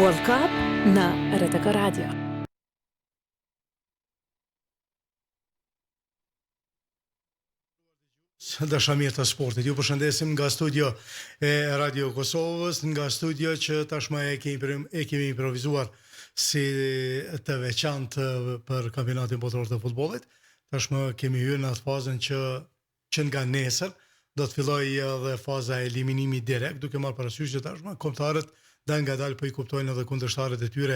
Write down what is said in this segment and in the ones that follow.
World Cup në RTK Radio. Dashamirë të sportit, ju përshëndesim nga studio e Radio Kosovës, nga studio që tashmë e kemi improvizuar si të veçantë për kampionatin botror të futbollit. Tashmë kemi hyrë në atë fazën që nga nesër do të fillojë edhe faza e eliminimit direkt, duke marrë parasysh që tashmë kombëtarët dal ngadalë po i kuptojnë edhe kundërshtarët e tyre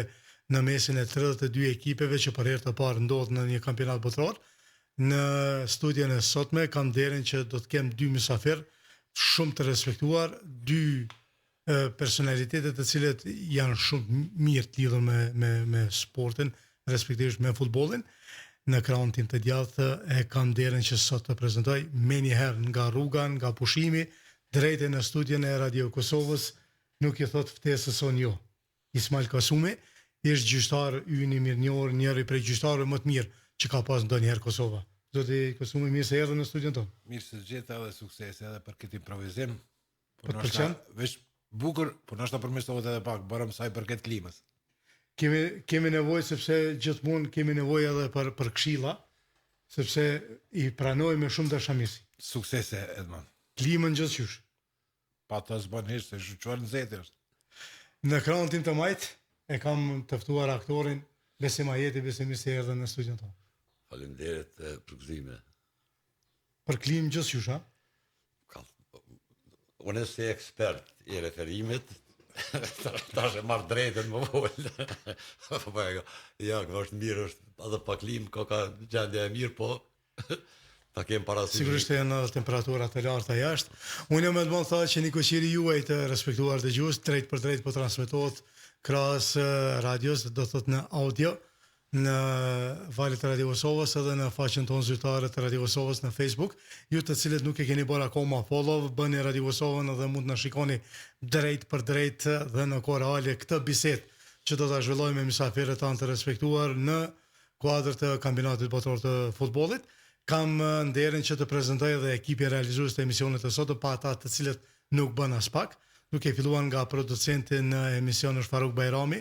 në mesin e 32 ekipeve që për herë të parë ndodh në një kampionat botror. Në studion e sotme kam nderin që do të kem dy mysafir shumë të respektuar, dy personalitete të cilët janë shumë mirë të lidhur me sportin, respektivisht me futbollin. Në krahun tim të djathtë e kam nderin që sot të prezantoj menjëherë nga rruga, nga pushimi, drejt në studion e Radio Kosovës, nuk i thot ftesës son jo. Ismail Kasumi është gjyqtar yni mirënjohur, njëri prej gjyqtarëve më të mirë që ka pas ndonjëherë Kosova. Zoti Kasumi, mirë se erdhën në studion tonë. Mirë se gjeta dhe suksese edhe për këtë improvizim. Për pëlqen? Vesh bukur, por ndoshta përmirësohet edhe pak, barëm sa i përket klimës. Kemi nevojë sepse gjithmonë kemi nevojë edhe për këshilla, sepse i pranojmë me shumë dashamirësi. Suksese, Edman. Klimën gjithçysh. Pa të zbën hiç se zhuçuar në zetë është. Në krahun tim të majt e kam të ftuar aktorin Besim Ajeti, Besim se erdhën në studion tonë. Faleminderit për gëzime. Për klimë gjithçysh, ha? Unë si ekspert i referimit, tash e marr drejtën më vol. Ja, është mirë, është edhe pa klimë, ka gjendje e mirë, po ta kem parasysh. Sigurisht janë temperatura të larta jashtë. Unë më të thashë që një koqiri juaj të respektuar dëgjues, drejt për drejt po transmetohet krahas radios, do thotë në audio, në valët e Radio Kosovës edhe në faqen tonë zyrtare të Radio Kosovës në Facebook. Ju të cilët nuk e keni bërë akoma follow, bëni Radio Kosovën edhe mund të na shikoni drejt për drejt dhe në kohë reale këtë bisedë që do ta zhvillojmë me mysafirët tanë të respektuar në kuadër të kampionatit botror të futbollit. Kam nderin që të prezantoj edhe ekipin realizues të emisionit të sotëm, pa ata të cilët nuk bën as pak, duke filluar nga producenti në emision është Faruk Bajrami,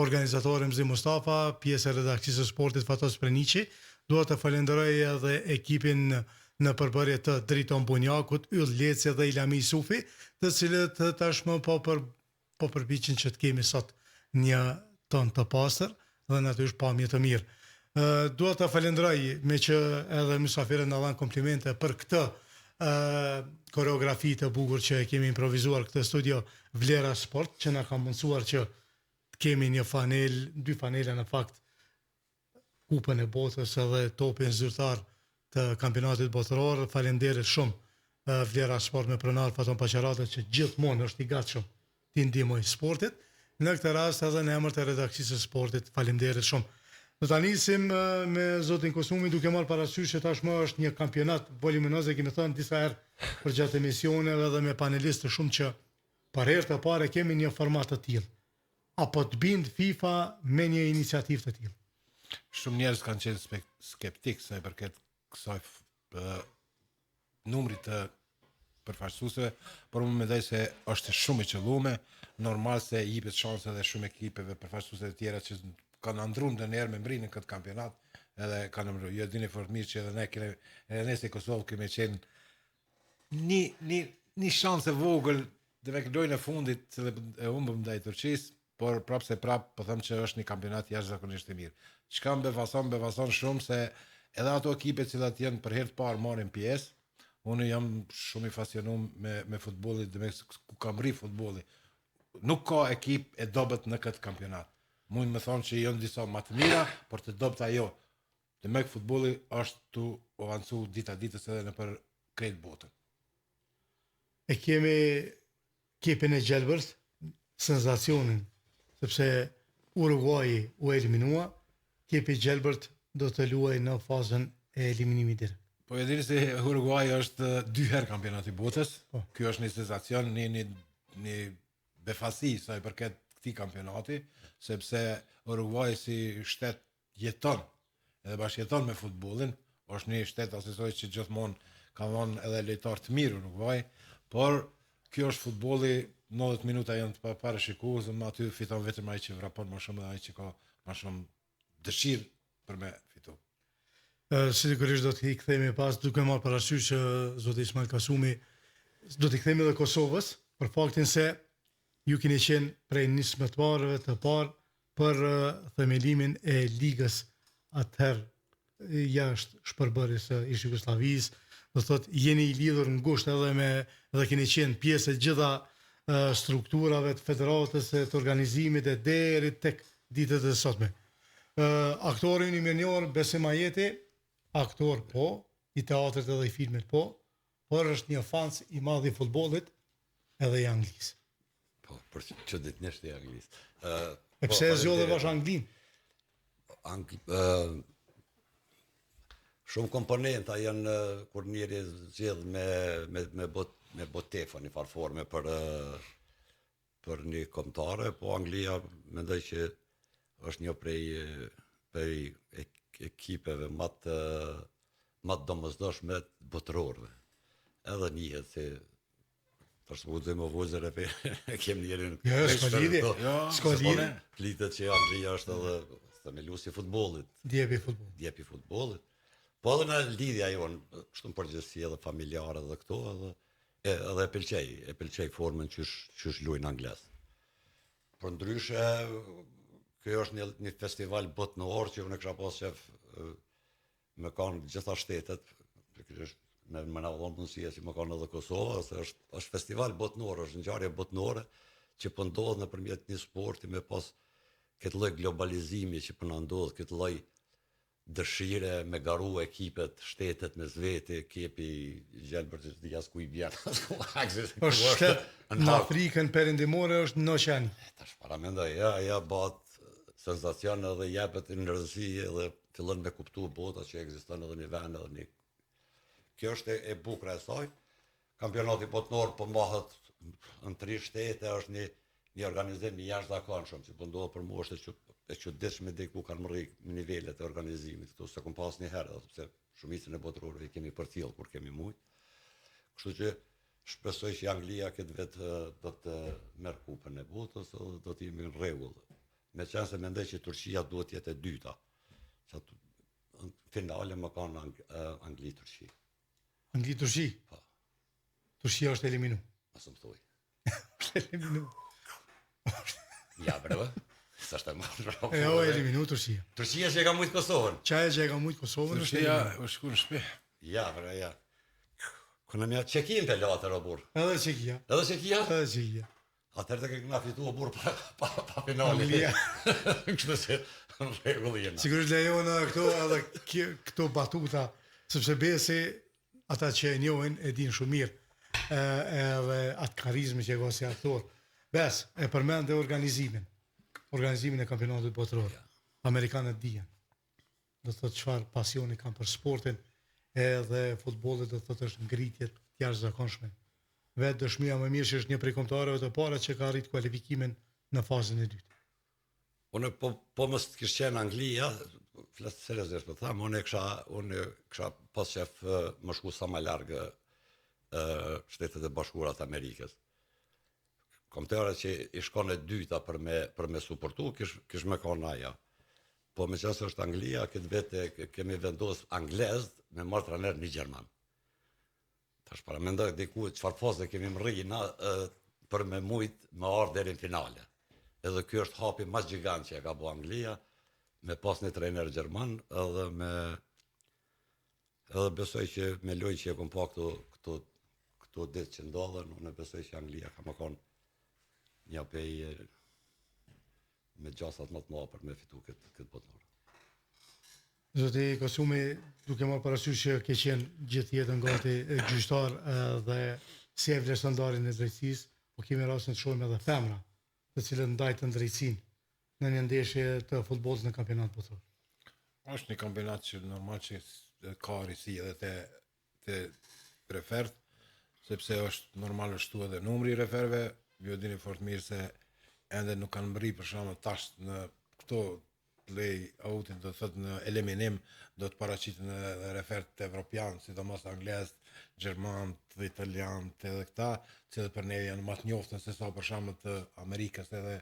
organizatori Mzi Mustafa, pjesë e redakcisë së sportit Fatos Preniçi. Dua të falenderoj edhe ekipin në përbërje të Driton Bunjakut, Yll Leci dhe Ilami Sufi, të cilët tashmë po përpiqen që të kemi sot një ton të pastër dhe natyrisht pamje të mirë. Dua të falenderoj me që edhe mysafirët na dhanë komplimente për këtë koreografi të bukur që e kemi improvizuar këtë studio Vlera Sport, që na ka mundsuar që të kemi një fanel, dy fanele në fakt, kupën e botës edhe topin zyrtar të kampionatit botror. Falenderit shumë Vlera Sport me pronar Faton Paqarata që gjithmonë është i gatshëm të ndihmoj sportit. Në këtë rast edhe në emër të redakcisë së sportit, falenderit shumë. Do ta nisim me zotin Kosumi, duke marrë parasysh që tashmë është një kampionat voluminoz, e kemi thënë disa herë për gjatë emisioneve dhe me panelistë të shumë që për herë të parë kemi një format të tillë. Apo të bind FIFA me një iniciativë të tillë? Shumë njerëz kanë qenë skeptik sa i përket kësaj numrit të përfaqësuesve, por unë mendoj se është shumë i qelluar, normal se i jepet shanse edhe shumë ekipeve përfaqësuese të tjera që kanë ndruar ndonjëherë me mbrinë këtë kampionat, edhe kanë ndruar. Jo dini fort mirë që edhe ne kemi, edhe ne si Kosovë kemi qenë një shansë e vogël dhe lojën e fundit që e humbëm ndaj Turqisë, por prapse po them që është një kampionat jashtëzakonisht i mirë. Çka befason shumë se edhe ato ekipe që janë për herë të parë marrin pjesë. Unë jam shumë i pasionuar me futbollin dhe me ku ka mri futbolli. Nuk ka ekip e dobët në këtë kampionat. Mund me thonë që janë disa më të mira, por të dobta jo. Dhe me futbolli është tu avancu dita ditës edhe në për krejt botën. E kemi ekipin e Gjelbërt, senzacionin, sepse Uruguayi u eliminua, ekipi i Gjelbërt do të luajë në fazën e eliminimit direkt. Po e dini se Uruguayi është 2 herë kampionati i botës. Ky është një senzacion, një befasi sa i përket këtij kampionati, sepse Uruguayi si shtet jeton edhe bashkëjeton me futbollin, është një shtet asoj që gjithmonë ka dhënë edhe lojtar të mirë Uruguayi, por kjo është futbolli, 90 minuta janë të parashikuese, më aty fiton vetëm ai që vrapon më shumë dhe ai që ka më shumë dëshirë për me fitu. Sigurisht do t'i kthehemi pas duke marrë parasysh që zoti Ismail Kasumi do t'i kthehemi edhe Kosovës për faktin se ju keni qenë prej nismëtarëve të parë për themelimin e ligës atëherë jashtë shpërbërjes së ish Jugosllavisë, do thotë jeni i lidhur ngushtë edhe keni qenë pjesë e gjitha strukturave të federatës, të organizimit e deri tek ditët e sotme. Aktori i mirënjohur Besim Ajeti, aktor po, i teatrit edhe i filmit po, por është një fans i madh i futbollit edhe i Anglisë. Po, për çuditërisht i Anglisë. E pse e zgjodhe bash Anglinë? Shumë komponenta janë kur njëri zgjedh me botefa një farforme për një kombëtare, po Anglia mendoj që është një prej ekipeve më të domosdoshme botërore. Edhe njihet se tash vuzë më vuzër e kem njerën. Jo, s'ka lidhje. S'ka lidhje. Flitet që Anglia është edhe themeluesi i futbollit. Djepi futbollit. Po edhe në lidhja jonë, kështu në përgjithësi edhe familjare dhe këto, edhe e pëlqej formën qysh luajnë angles. Për ndryshe, kjo është një festival botëror që unë kisha pas qef me kanë gjitha shtetet, me na dhon mundësia që më kanë edhe Kosova, se është festival botëror, është ngjarje botërore që po ndodh nëpërmjet një sporti me pas këtë lloj globalizimi që po na ndodh, këtë lloj dëshire me garu ekipet, shtetet me zveti, kepi gjelbër që s'di as ku i vjen. Po shtet në Afrikën perëndimore është në oqean. Tash para mendoj, ja bat sensacion edhe jepet energji edhe fillon me kuptu bota që ekziston edhe një vend edhe një. Kjo është e bukur e saj. Kampionati botëror po mbahet në 3 shtete, është një organizim i jashtëzakonshëm që po ndodh për mua është e çuditshme dhe ku kanë mërri nivelet e organizimit këtu, se kom pas një herë, sepse shumicën e botërorëve i kemi përcjell kur kemi mujt. Kështu që shpresoj që Anglia këtë vet do të merr kupën e botës dhe do të jemi në rregull. Meqense mendoj që Turqia duhet të jetë e dyta. Që në finale më kanë Angli-Turqi. Angli-Turqi? Po. Turqia është eliminu. Mos më thuaj. Është eliminu. Ja, bravo. Sa është më. Jo, eliminu Turqia. Turqia që e ka mujt Kosovën. Çaja që e ka mujt Kosovën është Turqia u shku në shtëpi. Ja, bravo, ja. Kuna mja çekim te latë robur. Edhe Çekia. Atëherë të këna fitu o burë pa finali. Kështu se në regullë jena. Sigurisht lejona këto edhe këto batuta, sepse Besi, ata që e njohin e din shumë mirë, edhe atë karizmë që e ka si aktor. Bes, e përmend dhe organizimin e kampionatit botëror. Amerikanët dijen. Do të thotë çfarë pasioni kanë për sportin, edhe futbollit do të thotë është ngritje të jashtëzakonshme. Vetë dëshmia më mirë që është një prej kombëtarëve të parë që ka arrit kualifikimin në fazën e dytë. Unë po mos të kishte qenë Anglia, flas seriozisht po them, unë kisha pas qef më shku sa më larg Shtetet e Bashkuara të Amerikës. Kombëtarët që i shkon e dyta për me suportu, kish me kanë aja. Po meqense është Anglia, këtë vete kemi vendos anglez me marrë trajner një gjerman. Tash para mendoj diku çfarë faze kemi mrri na për me mujt me ardh deri në finale. Edhe ky është hapi më gjigant që e ka bërë Anglia me pas një trajner gjerman edhe besoj që me lojë që e kom pa këto ditë që ndodhen, unë besoj që Anglia ka më konë një pej me gjasat më të mëdha për me fitu këtë botëror. Zoti Kasumi, duke marrë parasysh që ke qenë gjithë jetën gati gjyqtar dhe si e vlerëson ndarjen e drejtësisë, po kemi rastin të shohim edhe femra, të cilët ndajtën drejtësinë në një ndeshje të futbollit në kampionat botëror. Është një kampionat që normal që ka risi edhe të prefert, sepse është normal është edhe numri i referve, ju dini fort mirë se ende nuk kanë mbri për shkakun tash në këto play-outin, do të thotë në eliminim, do të paraqiten edhe refert evropian, sidomos anglez, gjerman, italian, edhe këta, që për ne janë më të njoftën se sa për shembull të Amerikës edhe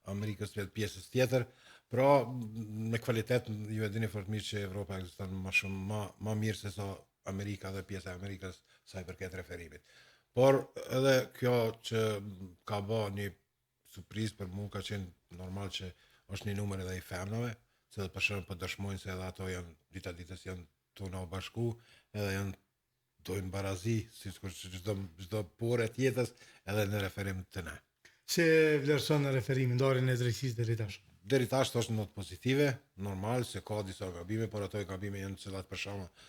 Amerikës pjesës tjetër, pra me kvalitet ju e dini fort mirë që Evropa ekziston më shumë më mirë se sa Amerika dhe pjesa e Amerikës sa i përket referimit. Por edhe kjo që ka bë një surprizë për mua ka qenë normal që është një numër edhe i femnave, se për shembull po dëshmojnë se edhe ato janë dita ditës janë tona u bashku, edhe janë dojnë barazi, si çdo porë tjetës edhe në referim të ne. Se vlerëson në referimin, ndarjen e drejtësisë deri tash. Deri tash është notë pozitive, normal se ka disa gabime, por ato gabime janë cilat për shkak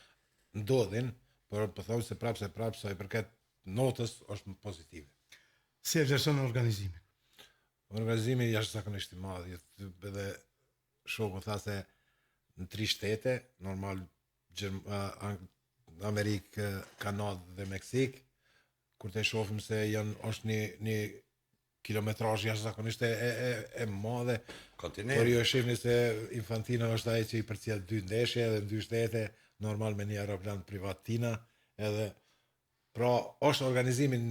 ndodhin, por po them se prapse sa i përket notës është pozitive. Se vlerëson organizimin. Organizimi jashtëzakonisht i madh, edhe shoku tha se në 3 shtete, normal Amerikë, Kanadë dhe Meksik, kur të shohim se është një kilometrazh jashtëzakonisht e madhe. Kontinent. Por ju e shihni se Infantino është ai që i përcjell 2 ndeshje edhe në 2 shtete, normal me një aeroplan privat tina, edhe pra është organizimin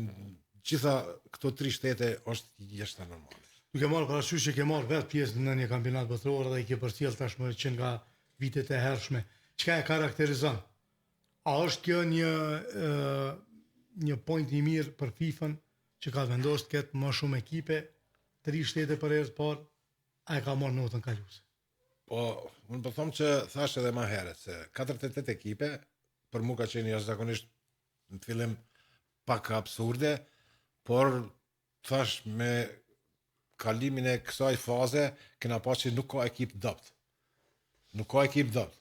gjitha këto 3 shtete është jashtë normale. Duke marrë parasysh që ke marrë vetë pjesë në një kampionat botëror dhe i ke përcjell tashmë që nga vitet e hershme. Çka e karakterizon? A është kjo një point i mirë për FIFA-n që ka vendosur të ketë më shumë ekipe, 3 shtete për herë të parë, a e ka marrë notën kaluese? Po, unë po them që thash edhe më herët se 48 ekipe për mua ka qenë jashtëzakonisht në fillim pak absurde, por thash me kalimin e kësaj faze kena pasur që nuk ka ekip dopt. Nuk ka ekip dopt.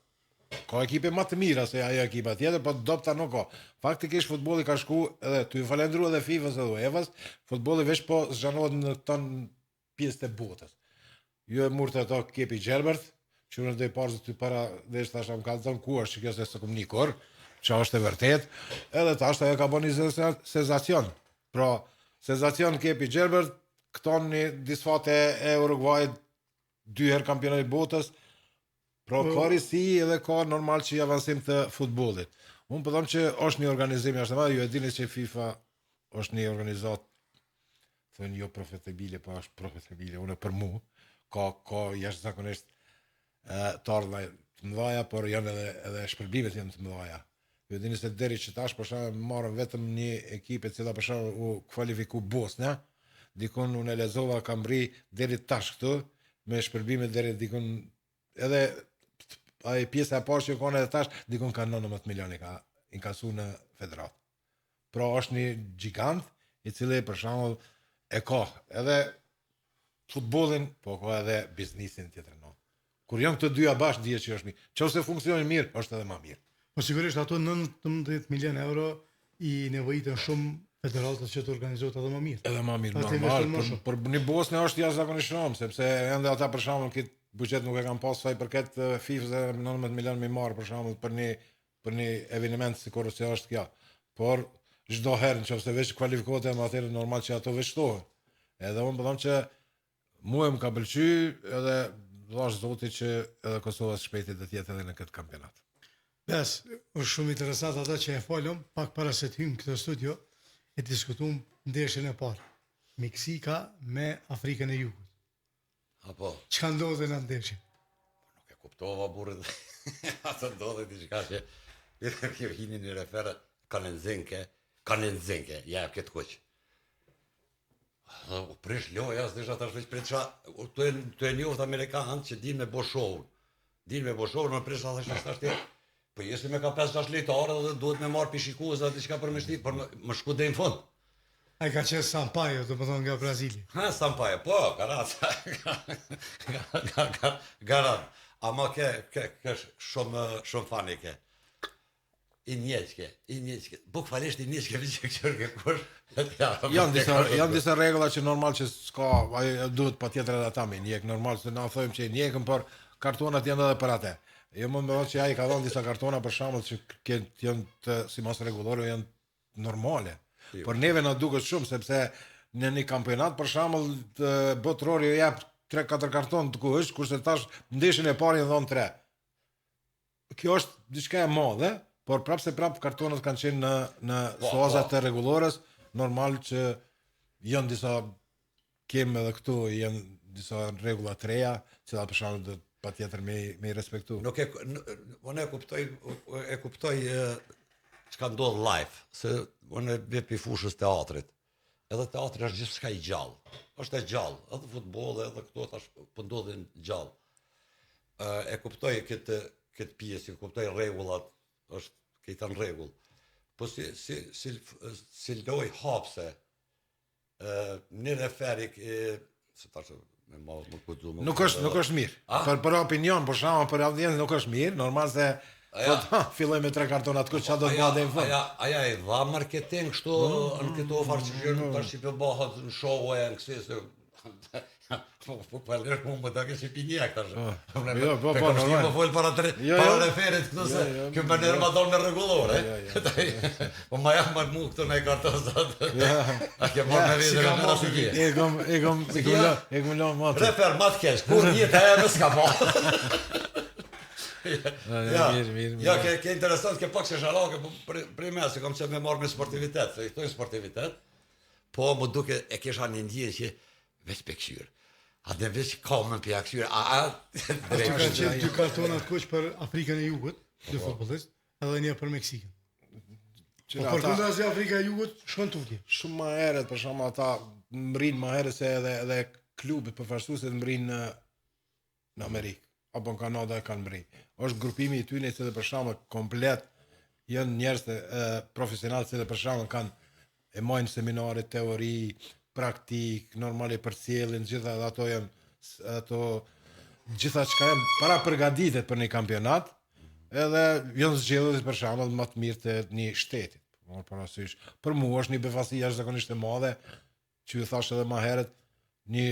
Ka ekipe më të mira se ajo ekipa tjetër, por dopta nuk ka. Faktikisht futbolli ka shku edhe tu i falendru edhe FIFA-s edhe UEFA-s, futbolli veç po zhanohet në ton pjesë të botës. Ju e murtë ato Kepi Gjerbert, që unë dhe i parë të para dhe ishtë thashtë më ka zonë ku është që kjo se së këm një kur, që është e vërtet, edhe ta është ajo ka bo një senzacion. Pra, senzacion Kepi Gjerbert, këton një disfate e Uruguay 2 herë kampionat i botës, pra ka risi edhe ka normal që i avansim të futbollit. Unë përdojmë që është një organizim jashtë madhe, ju e dini që FIFA është një organizat, thënë jo profetabile, po është profetabile, unë për mu, ka jashtëzakonisht të ardha të mëdhaja, por janë edhe shpërbimet janë të mëdhaja. Ju e dini se deri që tash për shembull marrën vetëm një ekip e cila për shembull u kvalifiku Bosna, dikun unë e lexova ka mbri deri tash këtu me shpërbimet deri dikun edhe ai pjesa e parë që kanë edhe tash dikun ka 19 milionë ka inkasu në federat. Pra është një gjigant i cili për shembull e ka edhe futbollin, po ka edhe biznesin tjetër no. Kur janë këto dyja bashkë dihet që është mirë. Nëse funksionon mirë, është edhe më mirë. Po sigurisht ato 19 milionë euro i nevojitën shumë federatës që të organizohet edhe më mirë. Edhe më mirë, normal, por një Bosnë është jashtëzakonisht shumë, sepse ende ata për shembull këtë buxhet nuk e kanë pas sa i përket FIFA-s 19 milionë më marr për shembull për një eveniment sikur se është kjo. Por çdo herë nëse veç kualifikohet me atë normal që ato veçtohen. Edhe unë po them që mua më ka pëlqyer edhe vash zoti që edhe Kosova shpejt të jetë edhe në këtë kampionat. Bes, është shumë interesant ata që e folëm, pak para se të hyjmë këtë studio, e diskutuam ndeshjen e parë. Meksika me Afrikën e Jugut. Apo, Çka ndodhi në ndeshje? nuk e kuptova burrit. Ato ndodhi diçka që kjo hini një referë kanenzenke, ja këtë kuq. U prish loja, as desha tash veç prit qa, të e njoft Amerikanët që din me bo show. Din me bo show, në prish tash po jesi me ka 5-6 lejtarë dhe duhet me marrë pishikues dhe diçka për me shtit, për më shku dhe në fund. Ai ka qenë Sampaio, do të thonë nga Brazili. Ha, Sampaio, po, garat. Garat. Ama ke shumë fani ke. I njëqke. Buk falisht i njëqke vëqe kërke kush. Janë disa regula që normal që s'ka, duhet pa tjetër edhe ata me njek, normal se na thojmë që i njekën, por kartonat janë edhe për atë. Jo më më që ai ka dhënë disa kartona për shembull që janë të si mos rregullore, janë normale. Por neve na duket shumë sepse në një kampionat për shembull botëror ju jap 3-4 karton të kush, kurse tash ndeshjen e parë i dhon 3. Kjo është diçka e madhe, por prapse kartonat kanë qenë në sozat e rregullores, normal që janë disa kemë edhe këtu, janë disa rregulla të reja, që për shembull do patjetër me i respektu. Unë e kuptoj çka ndodh live, se unë vjen pi fushës teatrit. Edhe teatri është gjithçka i gjallë. Është e gjallë, edhe futbolli, edhe këto tash po ndodhin gjallë. E kuptoj këtë pjesë, kuptoj rregullat, është këta në rregull. Po si loj hapse, një referi se tash Nuk është mirë. Për opinion, për shkak për audiencë nuk është mirë, normal se filloj me 3 kartona të çfarë do të bëjë në fund. Aja e dha marketing kështu në këto farçë tash i bëhet në show e në kësaj se po palër më ta kesh pinjek tash. Jo, po normal. Po fol para referit këtu se kjo baner ma don në rregullore. Po më jam më këtu në karton zot. A ke marrë me vete në rastigje. E kom lënë më. Refer mat kesh, kur jeta e më s'ka pa. Mirë. Ja, ke interesant, ke pak se shalake, prej me se kam që me marrë me sportivitet, se i këtoj sportivitet, po më duke e kesha një ndjenë që veç për këshyrë. A dhe veç kamën për këshyrë, Aty kanë qenë 2 kartonat kuq për Afrikën e Jugut, dy futbollist, edhe një për Meksikën. Po përkundazi Afrika e Jugut shkon tutje. Shumë më herët, për shkak ata mrin më herët se edhe klubet përfaqësuese mrin në Amerikë apo në Kanada e kanë mri. Është grupimi i tyre që për shkak komplet janë njerëz profesionalë që për shkak kanë e marrin seminare, teori, praktik, normale përcjellin, gjitha ato janë gjitha çka janë para përgatitet për një kampionat, edhe janë zgjedhur për shembull më të mirë të një shteti. Parasysh. Për mua është një befasi jashtëzakonisht e madhe, që ju thash edhe më herët, një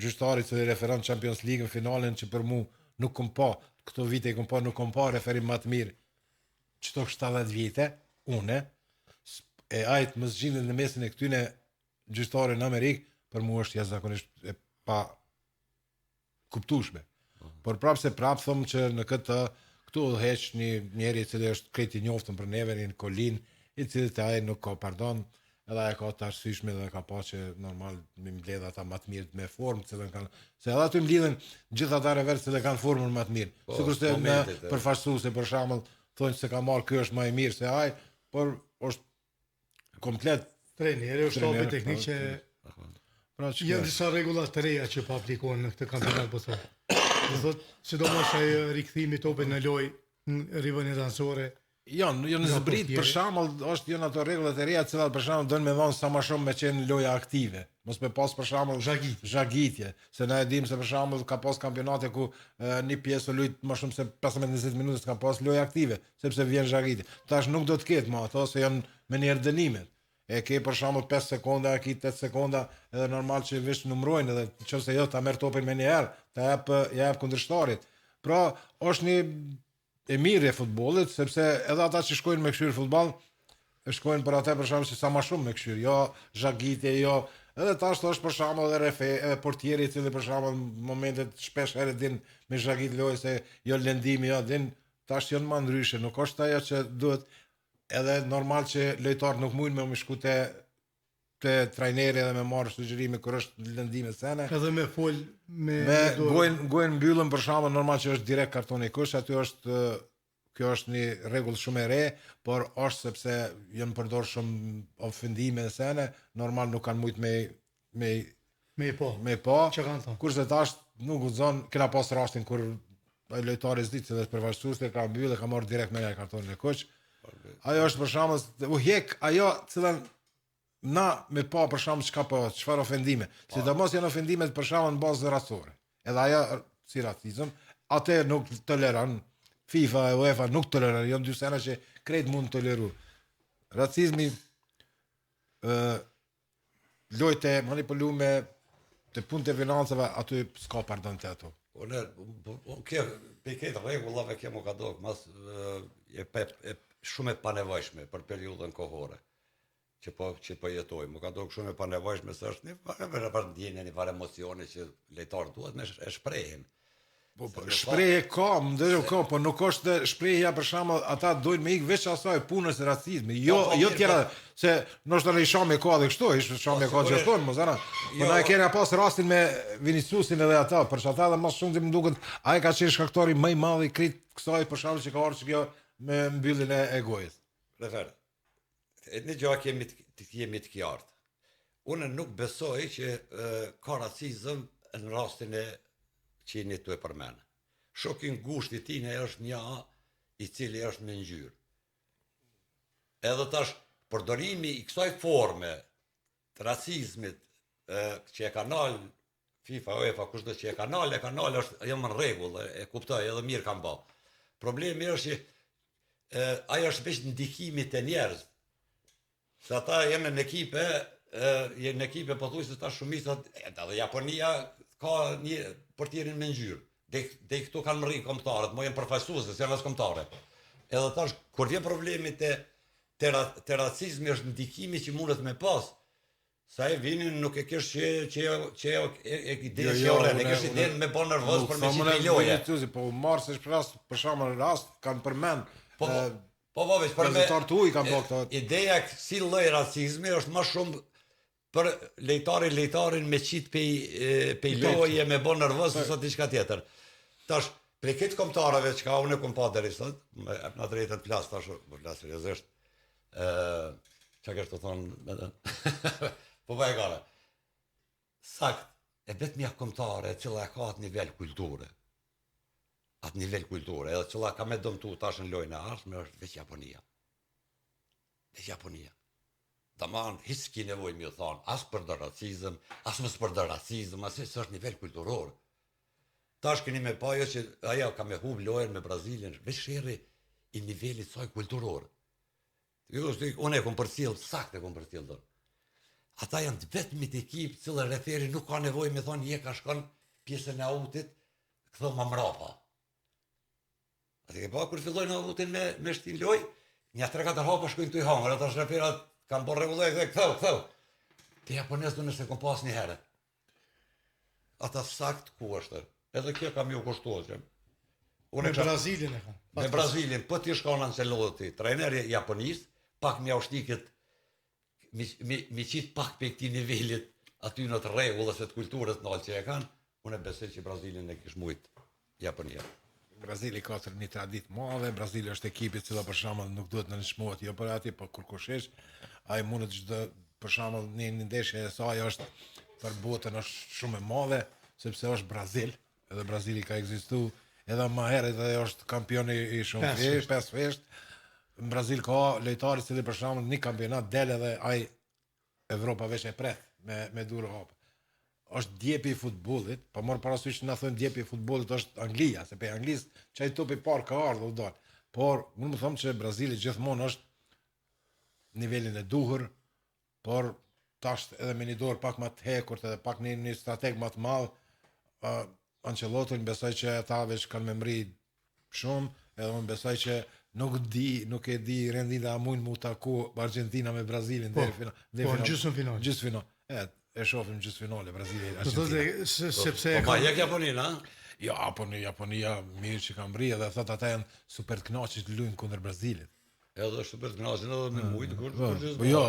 gjyqtari që referon Champions League në finalen që për mua nuk kom pa, këto vite nuk kom pa referim më të mirë. Çto 70 vite, une e ajt më zgjidhen në mesin e këtyne gjyqtarë në Amerikë, për mua është jashtëzakonisht e pa kuptueshme. Por prapse them që në këtu udhëheq një njeri i cili është krejt i njoftën për neve, një Kolin, i cili të ai nuk ka pardon, edhe ai ka të arsyeshme dhe ka pa që normal më mbledh ata më të mirë me formë, që kanë se edhe aty mblidhen gjithë ata revers që kanë formën më të mirë. Sigurisht në përfaqësuese për shembull thonë se ka marrë ky është më i mirë se ai, por është komplet trajneri, është shtabi teknik që janë disa rregulla të reja që po aplikohen në këtë kampionat botror. Do thotë, sidomos ai rikthimi i topit në lojë në rivën e dancore. Janë zbrit për shembull, janë ato rregullat e reja të cilat për shembull do më dhon sa më shumë me qenë loja aktive. Mos me pas për shembull zhagitje, se na e dim se për shembull ka pas kampionate ku një pjesë lut më shumë se 15-20 minuta s'ka pas lojë aktive, sepse vjen zhagitje. Tash nuk do të ketë më ato se janë me një dënimet. E ke për shembull 5 sekonda, e ke 8 sekonda, edhe normal që vesh numrojnë edhe nëse jo ta merr topin me një herë, ta jap kundërshtarit. Pra, është një e mirë e futbollit, sepse edhe ata që shkojnë me këshir futboll, shkojnë për atë për shembull që sa më shumë me këshir, jo zhagitje, jo. Edhe tash është për shembull edhe portieri i cili për shembull në momentet shpesh herë din me zhagit lojë se jo lëndimi, jo din, tash janë më ndryshe, nuk është ajo që duhet. Edhe normal që lojtarët nuk mundin me shku te trajneri edhe me marrë sugjerime kur është lëndime sene. Edhe me fol me gojën mbyllën për shembull normal që është direkt kartoni kush, aty është kjo është një rregull shumë e re, por është sepse janë përdor shumë ofendime sene, normal nuk kanë mujt me po. Çka kanë thonë? Kurse tash nuk guxon, kena pas rastin kur ai lojtari s'di se është përfaqësues, ka mbyllë, ka marrë direkt me kartonin e kuq. Ajo është për shembull u hjek ajo cilën na me pa për shembull çfarë ofendime. Sidomos janë ofendimet për shembull në bazë rasore. Edhe ajo si racizëm, atë nuk toleron. FIFA e UEFA nuk toleron, janë dy sena që krejt mund të toleru. Racizmi lojte manipulume të punë të financave, aty s'ka pardon të ato. Këtë rregullave kemo ka dok, mas shumë e panevojshme për periudhën kohore. që po jetoj. Më ka dhënë shumë e panevojshme se është një farë ndjenje, një farë emocione që lejtarët duhet me e shprehin. Shprehje ka, po nuk është shprehja për shembull ata dojnë me ikë veç asaj punës e racizmi. Jo tjera se ndoshta në Shami ka edhe kështu, Shami ka gjithmonë, mos ana. Po na e kena pas rastin me Viniciusin edhe ata, për çfarë ata më shumë më duket ai ka qenë shkaktori më i madh i krit kësaj për shembull që ka ardhur kjo me mbylljen e gojës. Refer, një gjë kemi të qartë. Unë nuk besoj që ka racizëm në rastin e që një të e përmenë. Shokin gushti tine është një i cili është me ngjyrë. Edhe tash, përdorimi i kësaj forme të racizmit që e kanal FIFA, UEFA, kushdo që e kanal është jam në rregull, e kuptoj, edhe mirë kam bë. Problemi është që ajo është veç ndikimi të njerëz. Se ata janë në ekipe pothuajse ta shumicat, edhe Japonia ka një portierin me ngjyrë. Dhe këtu kanë rrinë kombëtarët, mo janë përfaqësuese, janë as kombëtare. Edhe tash kur vjen problemi te racizmi është ndikimi që mundet me pas. Sa e vinin nuk e kish që e ide që ora, ne kish ide me bon nervoz për me qitë loje. Po marr se për shembull rast kanë përmend. Po veç për me tartuj kanë bërë këto. Ideja si lloj racizmi është më shumë për lejtarin me qitë pej loje, me bon nervoz ose diçka tjetër. Tash, prej këtë kombëtarëve që ka unë e kom pa deri sot, në drejtën plas tash, plas seriozisht. Çka kesh të thonë? Po vaj gale. Sakt, e vetmja kombëtare e cila ka atë nivel kulture. Atë nivel kulture, edhe cila ka me dëmtu tash në lojën e ardhshme është veç Japonia. Veç Japonia. Tamam, hiç s'ki nevojë më thonë, as për racizëm, as mos për racizëm, as është nivel kulturor. Tash keni me pajo që ajo ka me hub lojën me Brazilin, veç sherrri i nivelit saj kulturor. Unë e kom përcjell, saktë e kom përcjell do. Ata janë vetëm të ekip, cilë referi nuk ka nevojë me thonë je ka shkon pjesën e autit, këtho më mrapa. Ate ke pa kur fillojnë autin me shtin loj, një 3-4 hapa shkojnë të i hangër, ata shreferat kanë bërë regullaj dhe këthau. Të japonez du nëse kom pas një herë. Ata sakt ku është. Edhe kjo kam ju kushtuar. Me Brazilin e kam. Me Brazilin, po t'i shkon Ancelotti, trajneri japonisë, pak me aushtikit, mi qitë pak për këti nivellit aty në të rregullës e të kulturës në alë që e kanë, unë e besoj që Brazilin e kish mujtë Japonia. Brazili ka një tradit madhe, Brazili është ekipi cila për shembull nuk duhet në nëshmohet jo për ati, për kur kushesh, ai mundet çdo për shembull një ndeshje e saj është për botën është shumë e madhe, sepse është Brazil, edhe Brazili ka ekzistuar edhe më herët dhe është kampioni i shumë 5 fesht. Në Brazil ka lojtarë që për shembull një kampionat del edhe ai Evropa veç e pret me durë hapë. Është djepi i futbollit, pa marrë parasysh na thonë djepi i futbollit është Anglia, se pe Anglisë çaj topi parë ka ardhur u dal. Por unë më them që Brazili gjithmonë është nivelin e duhur, por tash edhe me një dorë pak më të hekurt edhe pak një strateg më të madh, Ancelotti besoj që ata veç kanë memri shumë, edhe unë besoj që nuk e di rendin a mund mu taku Argentina me Brazilin deri final. Po, në gjysmë final. Gjysmë final. E shohim gjysmë finale Brazili Argentina. Sepse po ma jek Japonia, ha? Ja, Japonia mirë që kanë bri edhe thot ata janë super të kënaqur të luajnë kundër Brazilit. Edhe super të kënaqur edhe me mujt kur Po jo,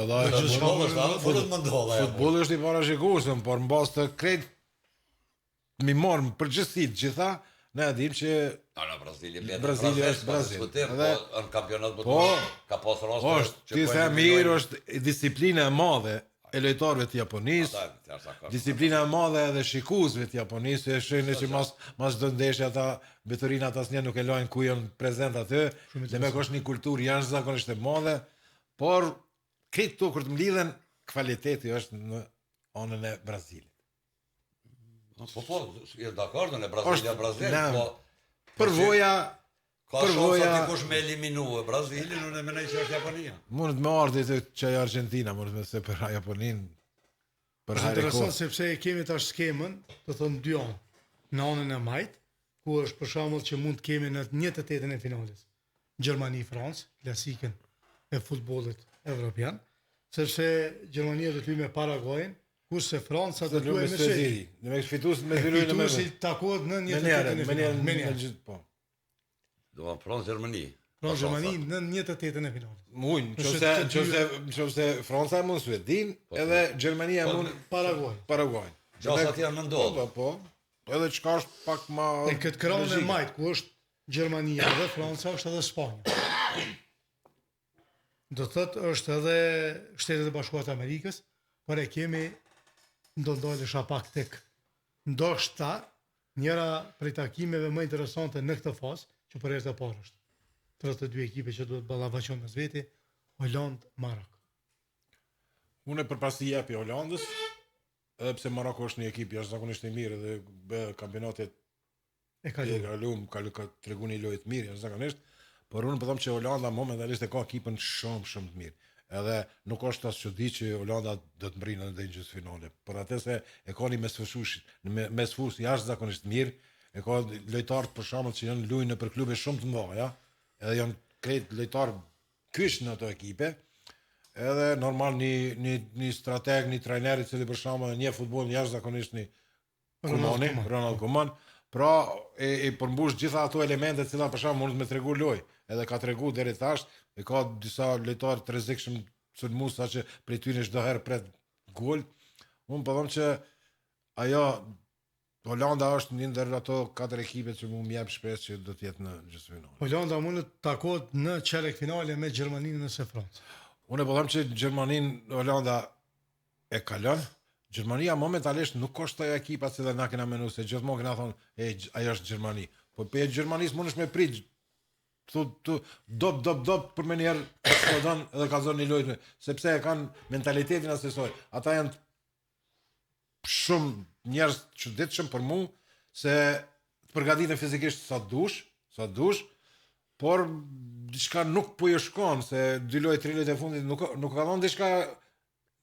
futbolli është i parashikueshëm, por mbas të krejt mi morëm përgjithësi të gjitha, ne e dim që Brazili është Brazil. Edhe në kampionat botror ka pas raste që ti the mirë është disiplina e madhe e lojtarëve të Japonisë, disiplina e madhe edhe shikuesve të Japonisë, e shihni që mas çdo ndeshje ata veturinat asnjë nuk e lajnë ku janë prezent aty, dhe me është një kulturë jashtëzakonisht e madhe, por këto kur të mlidhen kvaliteti është në anën e Brazilit. Po, je dakord në Brazil, po përvoja ka shansa dikush me eliminue Brazilin, unë e menoj që është Japonia. Mundet me ardhi që Argentina, mundet me se për Japonin. Është interesant sepse e kemi tash skemën, të thonë dy anë. Në anën e majt, ku është për shembull që mund të kemi në 1/8 e finales. Gjermani-Francë, klasikën e futbollit evropian, sepse Gjermania do të luajë me Paraguajin, kurse Franca do Se të luajë me Suedi. Suedi. Në me fitues me zyrojnë me Fituesi takohet në 1/8 me një gjithë po. Do të Francë Gjermani. Pra Gjermani në 1/8 e finalit. Mund, nëse Franca e mund Suedin, edhe Gjermania e mund Paraguajin. Gjasa tjerë në ndodhë. Po. Edhe çka është pak më E këtë krahun e majt ku është Gjermania dhe Franca është edhe Spanja. Do të thotë është edhe Shtetet e Bashkuara të Amerikës, por e kemi ndodhesha pak tek. Ndoshta njëra prej takimeve më interesante në këtë fazë, që për herë të parë është 32 ekipe që duhet ballafaqohen mes veti, Holand, Marok. Unë përpasi jepi Holandës, edhe pse Maroko është një ekip jashtëzakonisht i mirë dhe bë kampionatet E e kalon. kalum ka tregu një lojë të mirë jashtëzakonisht, por unë po them që Holanda momentalisht e ka ekipën shumë të mirë. Edhe nuk është as çudi që Holanda do të mbrinë në gjysmëfinale, por atë se e ka një mesfush jashtëzakonisht mirë, e ka lojtarë për shembull që janë luajnë për klube shumë të mëdha, edhe janë krejt lojtarë kyç në ato ekipe. Edhe normal një strateg, një trajner i cili për shembull një futboll jashtëzakonisht një Ronald Koeman, pra e përmbush gjitha ato elemente të cilat për shembull mund të më tregu lojë, edhe ka tregu deri tash, e ka disa lojtarë të rrezikshëm sulmues që prej tyre çdo herë pret gol. Unë po them që ajo Holanda është një ndër ato 4 ekipe që më jep shpresë që do të jetë në gjysmëfinale. Holanda mund të takohet në çerek finale me Gjermaninë nëse Francë. Unë po them që Gjermaninë Holanda e kalon. Gjermania momentalisht nuk është ajo ekipa që na kena menuar se gjithmonë kena thonë ajo është Gjermani. Po pe Gjermanisë mundesh me prit dop për më njëherë eksplodon edhe ka zonë një lojë sepse e kanë mentalitetin asesor. Ata janë shumë njerëz çuditshëm për mua se të përgatiten fizikisht sa dush, por diçka nuk po i shkon se 2 lojë 3 lojë e fundit nuk ka dhënë diçka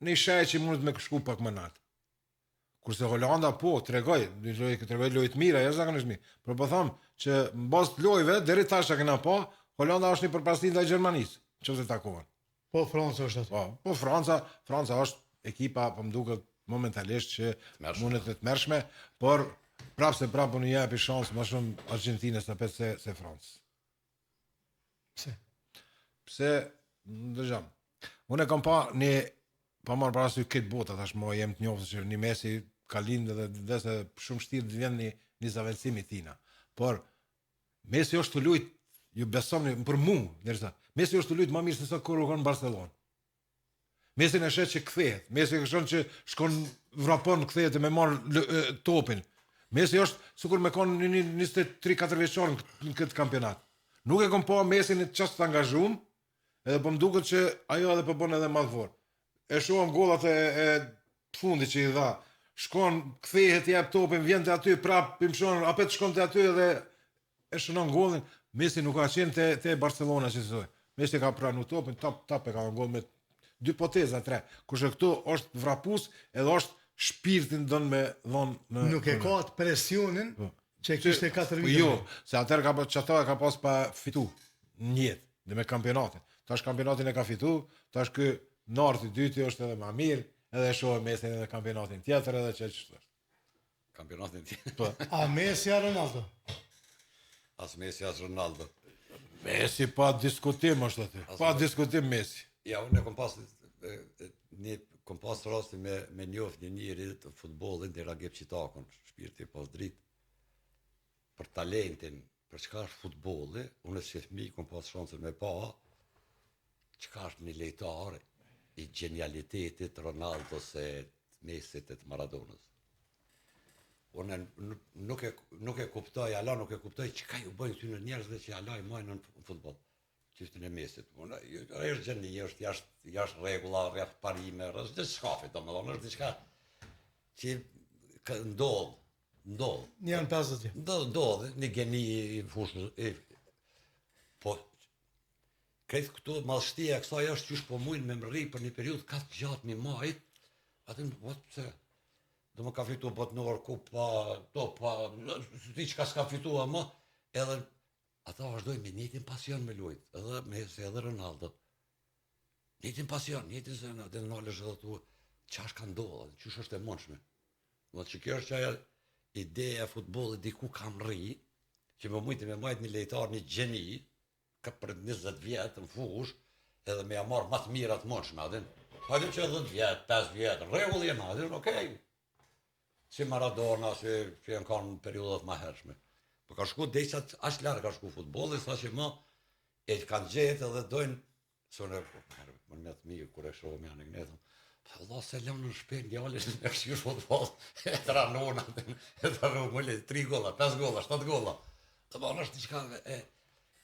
në shaj që mund të më shku pak më lart. Kurse Holanda po tregoi lojë të mira, jashtëzakonisht mirë. Por po them që mbas lojëve deri tash që kena pa, Holanda është një përparësi ndaj Gjermanisë, nëse takohen. Po Franca është aty. Po Franca është ekipa po më duket momentalisht që mundet të tmerrshme, por prapë unë japi shans më shumë Argentinës apo se Francës. Pse dëgjom. Unë kam pa marr parasysh këtë botë tash më jem të njohur që një Messi ka lindë dhe se shumë shtirë të vjen një zaventësim i tina. Por Messi është të luajt, ju besoni për mua, derisa Messi është të luajt më mirë se sa kur u kanë në Barcelonë. Messi në shet që kthehet. Messi kështon që shkon vrapon kthehet e me marr topin. Messi është sikur me kon 23-4 vjeçor në këtë kampionat. Nuk e kam pa Messi në çast të angazhuar, edhe po më duket që ajo edhe po bën edhe më të fortë. E shohëm gollat e fundit që i dha. Shkon, kthehet, jep topin, vjen te aty prap, pimshon, apo të shkon te aty edhe e shënon gollin. Messi nuk ka qenë te Barcelona që thoj. Messi ka pranuar topin, tap e ka gol me 2 poteza 3. Kurse këtu është vrapues, edhe është shpirtin don me dhon në nuk e ka atë presionin që kishte 4 vite. Jo, se atëherë ka pas pa fitu në jetë, dhe me kampionatin. Tash kampionatin e ka fitu, tash ky narti dyti është edhe më mirë, edhe shohë Messi edhe kampionatin tjetër edhe ç'është. Kampionatin tjetër. Po. A Messi a Ronaldo? As Messi as Ronaldo. Messi pa diskutim është aty. Pa diskutim Messi. Ja, unë kom pas rasti me njoft një njëri të futbollit dhe Ragep Qitakun, shpirti pas dritë, për talentin, për çka është futbolli, unë si fëmijë kom pas shansën me pa, çka është një lojtar i genialitetit Ronaldos e Messit e Maradonës. Unë nuk e kuptoj, Allah nuk e kuptoj çka ju bëjnë këtyre njerëzve që Allah i majnë në futboll. Çiftin e Messit. Unë është gjeni, është jashtë rregulla, rreth parime, është diçka domethënë, është diçka që ndodh. Janë 50 vjet. Ndodh, një geni i fushës. Po këtë këtu mallështia e kësaj është qysh po mujnë me mrri për një periudhë kaq gjatë mi majt, atë pse do më ka fitu botnor kupa, diçka s'ka fituar më, edhe ata vazhdojnë me njëjtin pasion me lujt, edhe Messi edhe Ronaldo. njëtin pasion, njëtin zëna, dhe nalësh edhe tu, qash ka ndodhë, qysh është e mundshme. Dhe që kjo është ajo ideja e futbollit diku kam rri, që më mujti me majt një lejtar, një gjeni, ka për 20 vjetë në fush, edhe me ja marrë më të mirat mundshme, adin. Hajde që 10 vjetë, 5 vjetë, regull jena, adin, okej. Si Maradona, që janë kanë periudat ma hershme. Po ka shku dejqat, ashtë larë ka shku futbollit, sa që ma, e kanë gjetë edhe dojnë, sone, më me të mirë, kur e shohëm janë e gnetëm, Allah se lëmë në shpen, gjallë, në këshirë futbol, e të ranona, e të ranona, mëlle, 3 golla, 5 golla, 7 golla. Të banë është diçka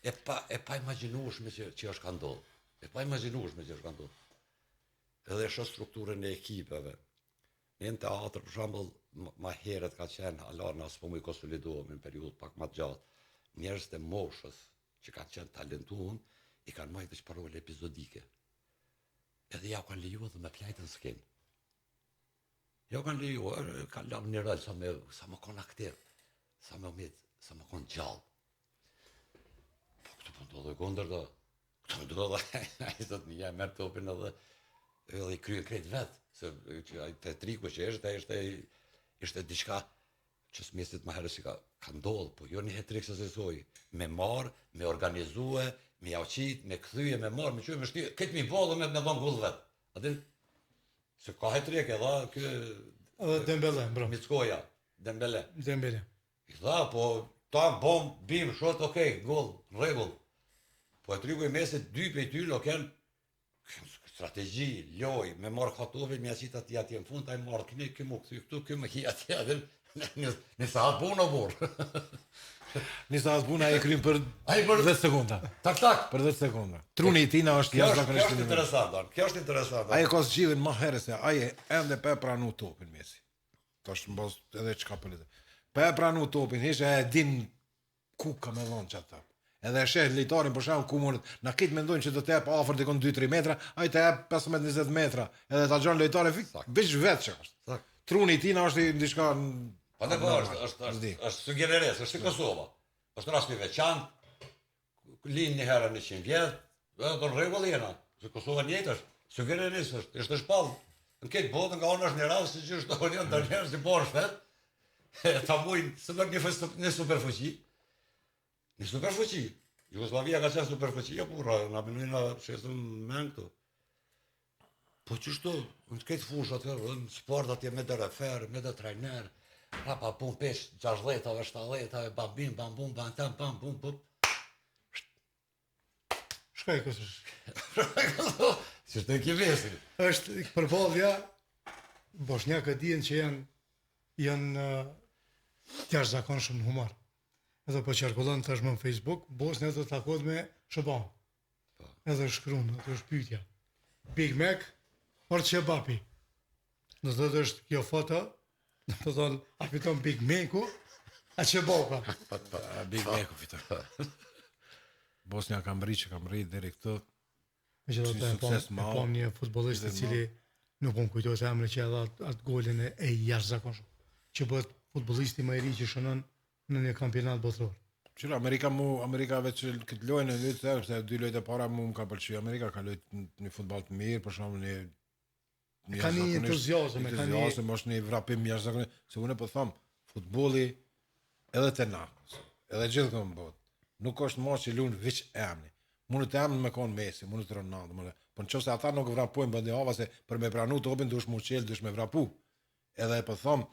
e pa imaginueshme që është ka ndodhë. E pa imaginueshme që është ka ndodhë. Edhe është strukturën e ekipeve. Në teatr, për shembull, ma herët ka qenë, Alana s'po më i konsolidohemi në periudhë pak më të gjatë. Njerëz të moshës që kanë qenë talentuar, i kanë marrë të parole epizodike. Edhe ja kanë lejuar dhe me plajtën s'ken. Ja kanë lejuar, kanë lënë një rol sa më kon aktiv, sa më kon gjallë. Po këtë po ndodhe kondër do. Këtë ndodhe, ai thot një jam merr topin edhe i kryen krejt vet, se që ai te triku që ishte diçka që s'mjesit më herë si ka ndodhë, po jo një hetrik se soi, me marë, me organizue, me jauqit, me këthyje, me marë, me qyë, me shtyje, këtë mi bolë me dhënë gullë vetë. Adin, se ka hetrik e dha, Edhe Dembele, bro. Mickoja, Dembele. I dha, po, ta bom, bim, shot, okej, gull, regull. Po hetriku i mesit, 2 prej tyre, ken strategji, loj, me marë katove, me jaqit atje në fund, ta i marë këni, këmu këthy këtu, këmu hi atje, adin, në sahat puna borë. Një sahat puna e krym për 10 sekonda. Tak. Për 10 sekonda. Truni i tina është Kjo është interesant. Ai ka zgjidhën më herë se ai ende pa pranu topin Messi. Tash mbos edhe çka po le. Pa pranu topin, ishte e din ku ka me dhon çata. Edhe e sheh lejtarin për shkak ku mund na kit mendojnë që do të jap afër dikon 2-3 metra, ai të jap 15-20 metra. Edhe ta gjon lejtarin veç vetë çka është. Truni i tina është diçka. Po ne po është sugjereres, është si Kosova. Është rast i veçantë, lind një herë në 100 vjet, do rregull jena. Se Kosova njëjtë është, sugjereres është shpall. Në këtë botë nga ona është një rast që është tonë ndër njerëz që bën shpet. Ta mujnë se do një superfuqi. Një superfuqi. Jugoslavia ka qenë superfuqi, jo burra, na bënina shesëm me këtu. Po çështo, në këtë fushë atë, në sport atje me refer, me trajner. Rapa pun pesh 60-ave, 70-ave, bambim, bambum, bantam, bam, bum, bum. Shkaj kësë është. Si është e kivesin. Është përballja, bosnjakët dihen që janë jashtëzakonshëm në humor. Edhe po qarkullon tashmë në Facebook, Bosnia do të takohet me Shaban. Edhe shkruan, atë është pyetja. Big Mac or Chebapi? Do të thotë është kjo foto. Do të thonë, a fiton Big Macu, a Chebapa? Big Macu fiton. Bosnia ka mri deri këtu. Megjithatë e pam një futbollist i cili nuk më kujtohet emrin që dha atë golin e jashtëzakonshëm. Që bëhet futbollisti më i ri që shënon në një kampionat botror. Qëra, Amerika veç këtë lojnë në lojtë të sepse 2 lojtë e para mu më ka pëlqy. Amerika ka lojtë një futbol të mirë, për shembull ka një entuziazëm, është një vrapim jashtëzakonisht, se unë po them, futbolli edhe te na, edhe gjithkund në botë, nuk është më që luan veç emri. Mund të emrin me kon Messi, mund të Ronaldo, po nëse ata nuk vrapojnë bandehava se për me pranu topin duhet më uçel, duhet me vrapu. Edhe po them,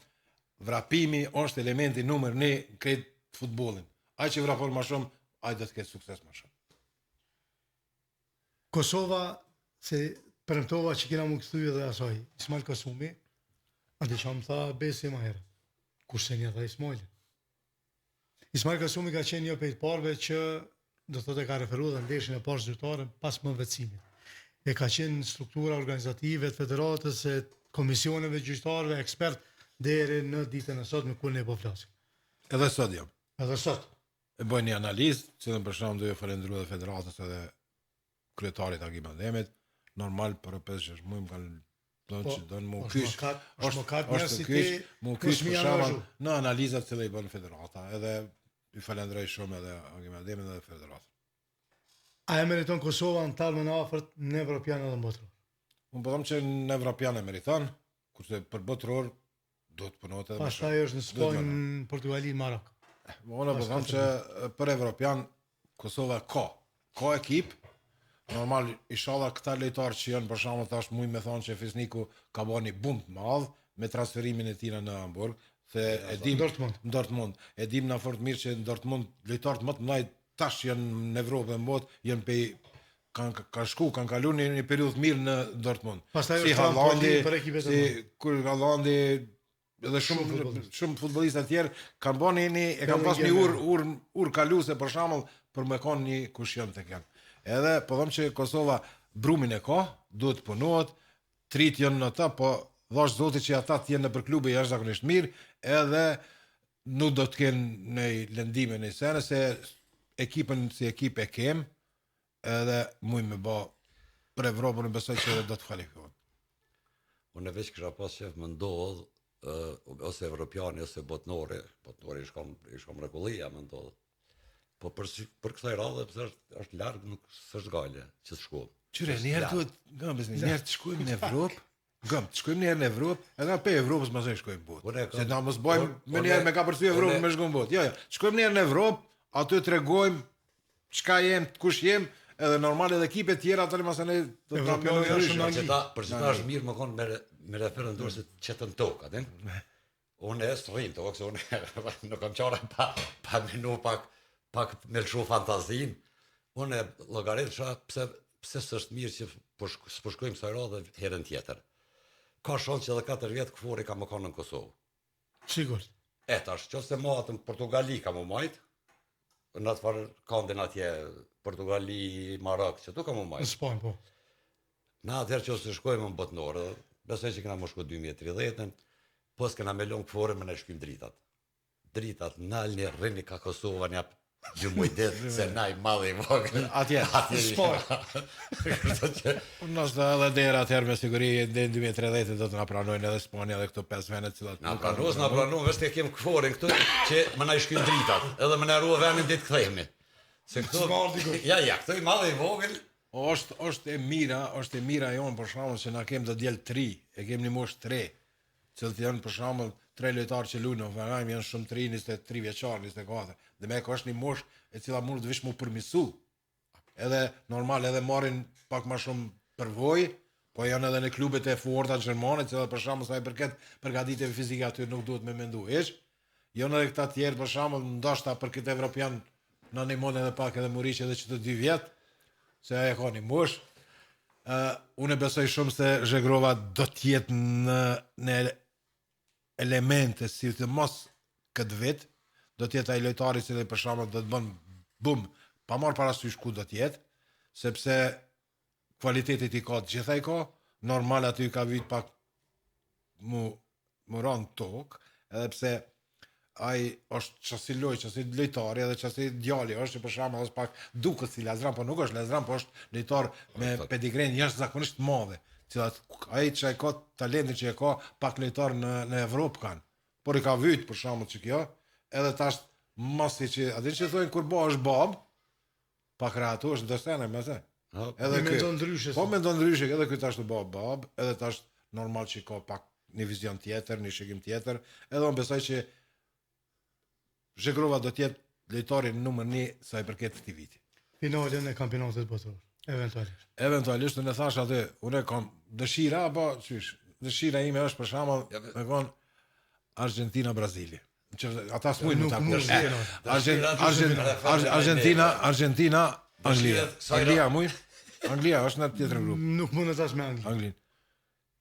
vrapimi është elementi numër 1 në këtë futbollin. Ai që vrapon më shumë, ai do të ketë sukses më shumë. Kosova se premtova që kena më këthy edhe asaj, Ismail Kasumi, ati që më tha besi më herë, kurse një tha Ismail. Ismail Kasumi ka qenë një pejt parve që do të ka referu dhe ndeshin e parë zyrtare pas më vetësimit. E ka qenë struktura organizative të federatës, e komisioneve gjyqtarëve, ekspert, deri në ditën e sot me kur ne po flasim. Edhe sot jam. Edhe sot. E bëjnë një analizë, cilën për shkak duhet falendëruar edhe federatës edhe kryetarit Agim Ademit. Normal për 5-6 muaj më kanë thonë që do në më kysh. Është më katë një si ti, më kysh për shkak në analizat që i bën federata, edhe i falenderoj shumë edhe Agim Ademit edhe federatën. A e meriton Kosova në talë më në afërt në Evropian edhe në botëror? Unë po them që në Evropian e meriton, kurse për botëror do të punohet edhe më shumë. Pastaj është në Spanjë, në Portugali, në Marok. Unë po them që për Evropian Kosova ka ekip. Normal, inshallah këta lojtarë që janë për shembull tash mund me thonë që Fisniku ka bënë një bum të madh me transferimin e tij në Hamburg, se e dim Dortmund. E dim na fort mirë që në Dortmund lojtarët më të mëdhenj tash janë në Evropë dhe në botë, janë kanë kaluar në një periudhë mirë në Dortmund. Pastaj si është Haalandi, për ekipet e si kur Haalandi edhe shumë futbollistë të tjerë kanë bënë e kanë pas një ur kaluese për shembull për me kanë një kushjon tek janë. Edhe po them që Kosova brumin e ka, duhet punohet, trit janë në ta, po dhash zoti që ata të jenë në për klube jashtëzakonisht mirë, edhe nuk do të kenë në lëndime në sene, se ekipën si ekip e kem, edhe mujnë me ba për Evropën, në besoj që do të kvalifikohet. Unë veç kisha pas qef më ndodh, ose evropiani, ose botnori i shkom rekullia më ndodh. Po për kësaj radhe, pëse është largë, nuk s'është gale që të shkuam. Qyre, njerë duhet, njerë të shkojmë në Evropë, të shkojmë njerë në Evropë, edhe pe Evropës më zë shkojmë botë. Se na mos bojmë me njerë me ka përcy Evropë me shkojmë botë. Jo, shkojmë njerë në Evropë, aty të regojmë çka jem, kush jem, edhe normal edhe ekipe tjera atë mëse ne do të kampionojmë shumë. Për që ta është mirë më konë me referën dorë se qëtën tokë, atin? Unë e së rrimë tokë, se unë nuk kam qare pa minu pak me lëshu fantazin, unë e logarit shra pse s'është mirë që s'po shkojmë kësaj radhe herën tjetër. Ka shonë që edhe 4 vjetë këfori ka më konë në Kosovë. Sigur. Tash, që se ma atë në Portugali ka më majtë, në atë farë kandin atje Portugali, Marok, që tu ka më majtë. Në Spanjë, po. Na atëherë që se shkojmë në botënorë, besoj që këna më shku 2030, po s'kena me lonë këfori me në shkym dritat. Dritat, nalni, rrini ka Kosova, një gjumuj ditë, se na i madhe i vogël. Atje. Sport. Nështë edhe dera atëherë me siguri në 2030 do të na pranojnë edhe Spanja dhe këto 5 vene cilat. Na pranojnë, veç të kemë këforin këtu që më na i shkym dritat, edhe më na ruë venin ditë këthejmi. Se këtu, këtu i madhe i vogël. Është e mira jonë për shembull që na kemë të djel 3, e kemë një mosh 3, që janë për shembull 3 lojtarë që luajnë në Hoffenheim janë shumë 23 vjeçar, 24. Dhe me ka është një mosh e cila mund të vish mu përmisu. Edhe normal edhe marrin pak më shumë përvojë, po janë edhe në klubet e forta gjermane, që për shembull sa i përket përgatitjeve fizike aty nuk duhet me mendu hiç. Janë edhe këta tjerë për shembull ndoshta për këtë evropian na ndihmon edhe pak edhe Muriqi edhe çdo 2 vjet, se ai ka një mosh. Unë besoj shumë se Zhegrova do të jetë në elemente si të mos këtë vit, do të jetë ai lojtari që për shembull do të bën bum, pa marr parasysh ku do të jetë, sepse kualitetet i ka të gjitha i ka, normal aty ka vit pak mu ran tokë, edhe pse ai është çasi lojtari edhe çasi djali është për shembull as pak duket si Lazran, po nuk është Lazran, po është lojtar me pedigren jashtëzakonisht të madhe. Cilat ai që ka talentin që e ka pak lojtar në Evropë kanë. Por i ka vyt për shembull që kjo, edhe tash masi që atë që thonë kur bëhesh bab, pa kreatu është dështene me se. Edhe mendon ndryshe. Po mendon ndryshe, edhe ky tash të bëhet bab, edhe tash normal që ka pak një vizion tjetër, një shikim tjetër, edhe unë besoj që Zhegrova do të jetë lojtari numër 1 sa i përket këtij viti. Finalen e kampionatit botëror. Eventualisht unë thash atë, unë kam dëshira apo çysh. Dëshira ime është për shembull me kon Argentina Brazili. Që ata s'mujnë ta kushtojnë. Argentina Anglia. Anglia mujnë. Anglia është në tjetër grup. Nuk mund të tash me Anglin.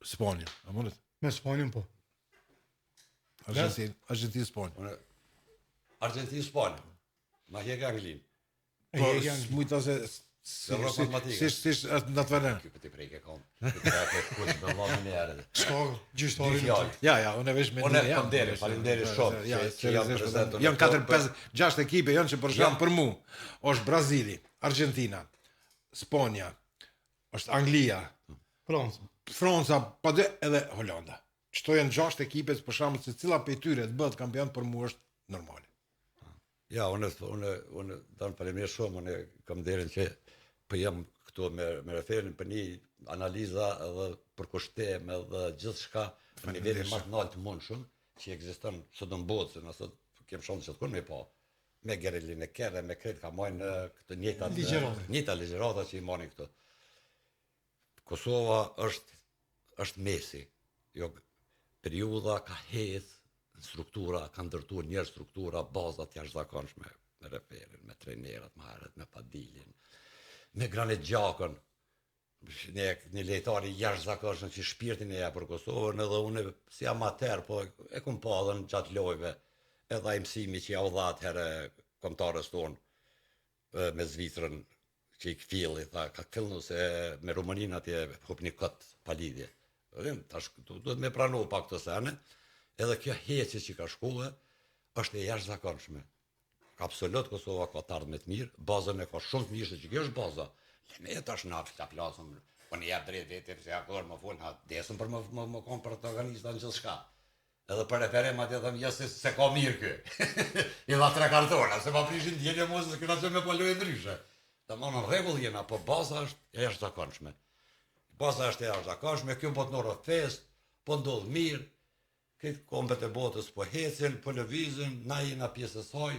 Spanja, a mundet? Me Spanjën po. Argentina Spanja. Argentina Spanja. Ma hjek Anglin. Po mujta se si në të vënë. Kjo këti prejke kom. Kjo prejke kush me vëmë në erë. Shkog, gjyshtari. Ja, unë vesh me unë faleminderit shumë që janë prezentuar. Janë 4-5-6 ekipe janë që janë për mua. Është Brazili, Argentina, Spanja, është Anglia, Franca, pa dhe edhe Holanda. Çto janë 6 ekipe për shembull se cila prej tyre të bëhet kampion për mua është normale. Ja, unë do të faleminderit shumë, unë kam derën që po jam këtu me referin për një analiza edhe për kushtem edhe gjithçka në nivelin më të lartë të mundshëm që ekziston sot në botë, se nëse kem shonë që të kënë me pa, me Gerelin e Kere, me kretë ka mojnë këtë njëta ligjerata që i mojnë këtu. Kosova është mesi, jo periuda ka hedhë në struktura, ka ndërtuar njerë struktura, bazat jashtëzakonshme, me referin, me trenerat, me herët, me Padilin, me Granit Gjakën, një lejtari jashtëzakonshëm që shpirtin e ja për Kosovën, edhe unë si amater, po e kum pa edhe në gjatë lojve, edhe ai mësimi që ja u dha atëherë kombëtarës tonë me Zvicrën që i këfili, tha, ka këfilnu se me Rumënin atje hup një këtë palidhje. Tash duhet me pranu pak të sene, edhe kjo heqje që ka shkuve, është e jashtëzakonshme. Absolut Kosova ka të ardhme të mirë, bazën e ka shumë të mirë, se që kjo është baza. Ne tash na plasëm, po në jap drejt vetë, se akor më fol, ha desëm për më kon protagonista në gjithçka. Edhe për referim atje thëmë, ja se ka mirë kë. I dha 3 kartona, se ma prishin djelje mos, se këna që me paloj e ndryshe. Të më në regull jena, po baza është e jashtëzakonshme. Baza është e jashtëzakonshme, kjo po të norë fest, po ndodhë mirë, këtë kombet e botës po hecin, po lëvizin, na jena pjesë e saj,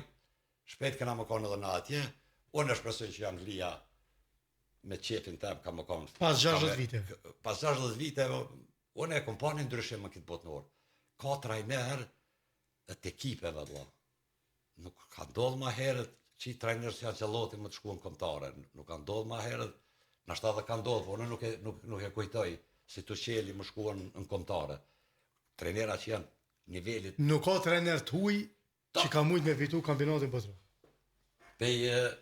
shpejt këna më konë edhe na atje, unë e shpresoj që Anglia me qefin tem ka më konë. Pas 60 vite. Pas 60 vite, unë e kompani ndryshim më këtë botënorë. Ka trajner të ekipeve, valla. Nuk ka ndodhë ma herët që i trajner që Ancelotti më të shkuën kombëtare. Nuk ka ndodhë ma herët, nashta dhe ka ndodhë, por unë nuk e kujtoj si Tucheli më shkuën në kombëtare. Trajnera që janë nivelit. Nuk ka trajner të huj që ka mujt me fitu kampionatin botëror. Pej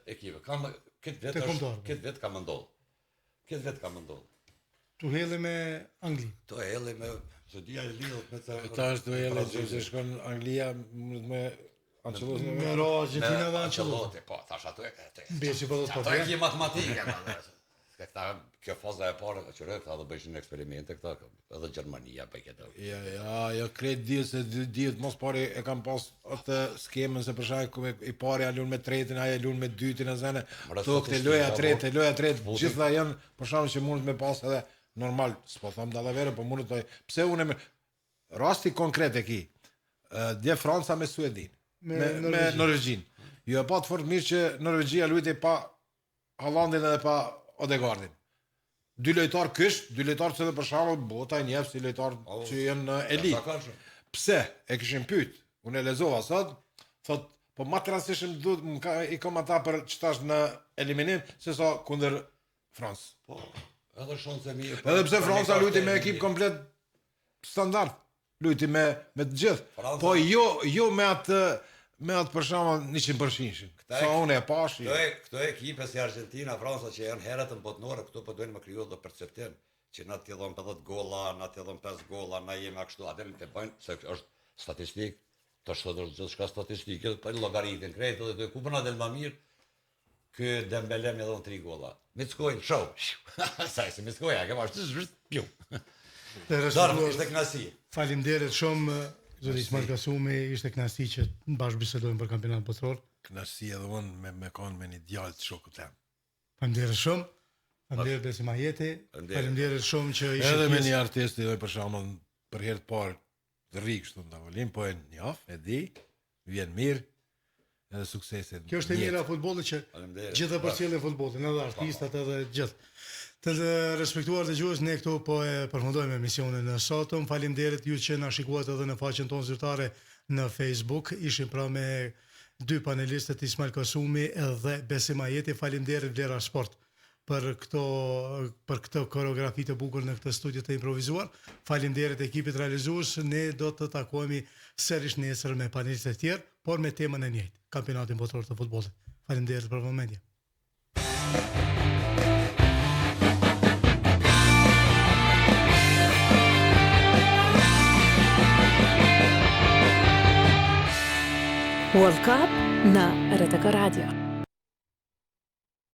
ekipe. Këtë vet ka më ndodhë. Tu hele me Angli. Tu hele me... Se dhja e lidhët me të... Ta është duhe hele që se shkon Anglia me Ancelotti. Me ro Argentina dhe Ancelotti, po, thash ato e... Besi po do të po. Ato e kje matematike, kjo faza e parë, që rëta edhe bëjshin eksperimente, këta edhe Gjermania bëj këtë. Ja, kretë dhjetë se dhjetë mos pari e kam pas atë skemën, se përshaj i pari a lunë me tretin, aja lunë me dytin e zene, to këtë loja tretë, gjitha janë përshaj që mund me pas edhe normal, s'po tham dallavere, po mundet të... Pse unë rasti konkret e ki, dje Franca me Suedin, me Norvegjin. Jo e pa të fort mirë që Norvegjia lujti pa Haalandin edhe pa Odegaardin. 2 lojtar kësht, 2 lojtar që dhe për shembull bota e njeh si lojtar që janë në elitë. Pse? E kishin pyet. Unë e lexova sot, thot, po më rastishëm duhet i kam ata për çtash në eliminim se sa kundër Francë. Po. Edhe shumë se mirë. Edhe pse Franca luajti me ekip komplet standard, luajti me të gjithë. Po jo me atë për shembull 100%. Sa unë e pash. Këto ekipe si Argentina, Franca që janë herët në botënore, këto po duhen më kriju edhe perceptim, që na të dhon 50 golla, na të dhon 5 golla, na jemi kështu, atë të bëjnë se është statistik, të shodër gjithçka statistike, po llogaritin krejt edhe ku bëna del më mirë. Ky Dembele më dhon 3 golla. Mickojnë show. Sa se Mickoja, që është piu. Dorë ishte kënaqësi. Faleminderit shumë zoti Ismail Kasumi, ishte kënaqësi që bashkë bisedojmë për kampionatin botëror. Kënaqësi edhe unë me kon me një djalë të shokut tem. Faleminderit shumë. Faleminderit Besim Ajeti. Faleminderit shumë që ishe edhe me një artist i për shembull për herë të parë të rri kështu në tavolinë, po e njoh, e di, vjen mirë. Edhe sukseset. Kjo është e mira futbollit që gjithë përcjellin futbollin, edhe artistat edhe gjithë. Të respektuar dëgjues, ne këtu po e përfundojmë emisionin në sotëm. Faleminderit ju që na shikuat edhe në faqen tonë zyrtare në Facebook. Ishim pra me 2 panelistët, Ismail Kasumi edhe Besim Ajeti. Faleminderit Vlera Sport për këtë koreografi të bukur në këtë studio të improvizuar. Faleminderit ekipit realizues. Ne do të takohemi sërish nesër me panelistë të tjerë, por me temën e njëjtë, kampionatin botëror të futbollit. Faleminderit për vëmendje. World Cup na RTK Radio.